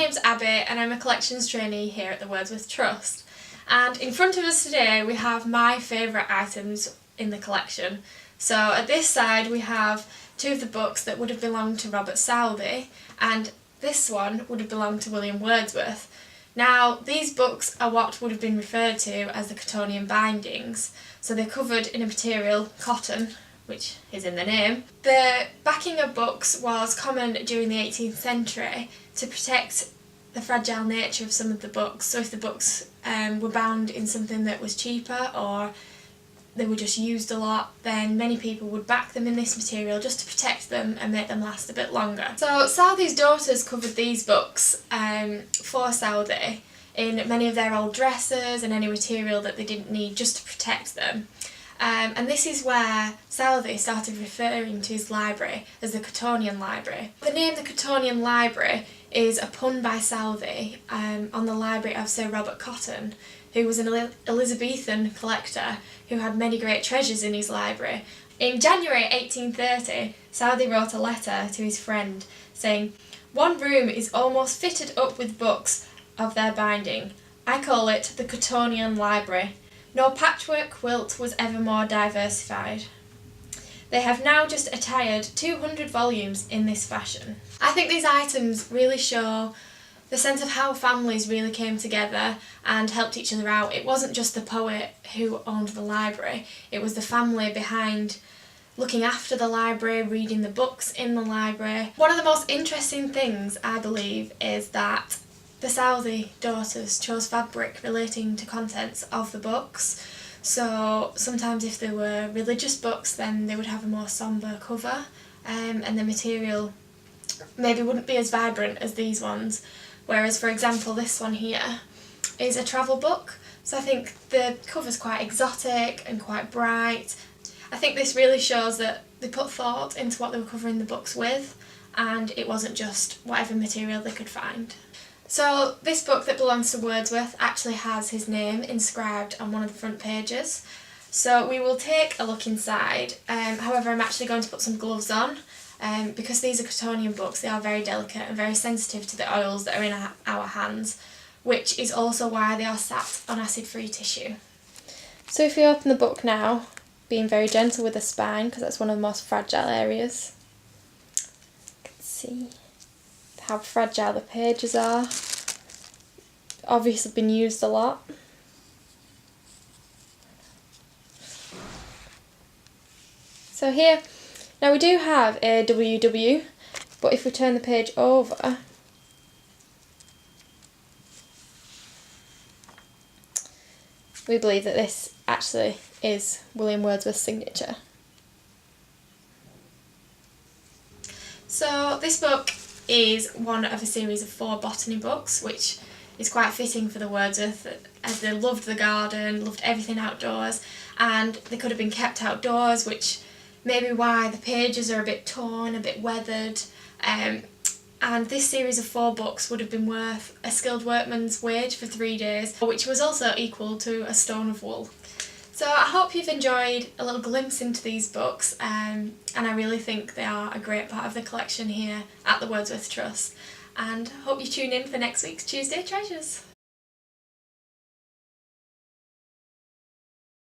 name's Abby and I'm a collections trainee here at the Wordsworth Trust. And in front of us today we have my favourite items in the collection. So at this side we have two of the books that would have belonged to Robert Southey, and this one would have belonged to William Wordsworth. Now, these books are what would have been referred to as the Cottonian bindings, so they're covered in a material, cotton, which is in the name. The backing of books was common during the 18th century to protect the fragile nature of some of the books. So if the books were bound in something that was cheaper or they were just used a lot, then many people would back them in this material just to protect them and make them last a bit longer. So Southey's daughters covered these books for Southey in many of their old dresses and any material that they didn't need just to protect them. And this is where Southey started referring to his library as the Cottonian Library. The name the Cottonian Library is a pun by Southey on the library of Sir Robert Cotton, who was an Elizabethan collector who had many great treasures in his library. In January 1830, Southey wrote a letter to his friend saying, "One room is almost fitted up with books of their binding. I call it the Cottonian Library. No patchwork quilt was ever more diversified. They have now just attired 200 volumes in this fashion." I think these items really show the sense of how families really came together and helped each other out. It wasn't just the poet who owned the library, it was the family behind looking after the library, reading the books in the library. One of the most interesting things, I believe, is that the Southey daughters chose fabric relating to contents of the books. So sometimes if they were religious books, then they would have a more sombre cover, and the material maybe wouldn't be as vibrant as these ones. Whereas, for example, this one here is a travel book, so I think the cover's quite exotic and quite bright. I think this really shows that they put thought into what they were covering the books with, and it wasn't just whatever material they could find. So this book that belongs to Wordsworth actually has his name inscribed on one of the front pages. So we will take a look inside. However, I'm actually going to put some gloves on because these are Cottonian books. They are very delicate and very sensitive to the oils that are in our hands, which is also why they are sat on acid-free tissue. So if you open the book now, being very gentle with the spine because that's one of the most fragile areas, you can see how fragile the pages are. Obviously been used a lot. So here, now we do have a W, but if we turn the page over, we believe that this actually is William Wordsworth's signature. So this book is one of a series of 4 botany books, which is quite fitting for the Wordsworth, as they loved the garden, loved everything outdoors, and they could have been kept outdoors, which may be why the pages are a bit torn, a bit weathered, and this series of 4 books would have been worth a skilled workman's wage for 3 days, which was also equal to a stone of wool. So I hope you've enjoyed a little glimpse into these books, and I really think they are a great part of the collection here at the Wordsworth Trust, and hope you tune in for next week's Tuesday Treasures.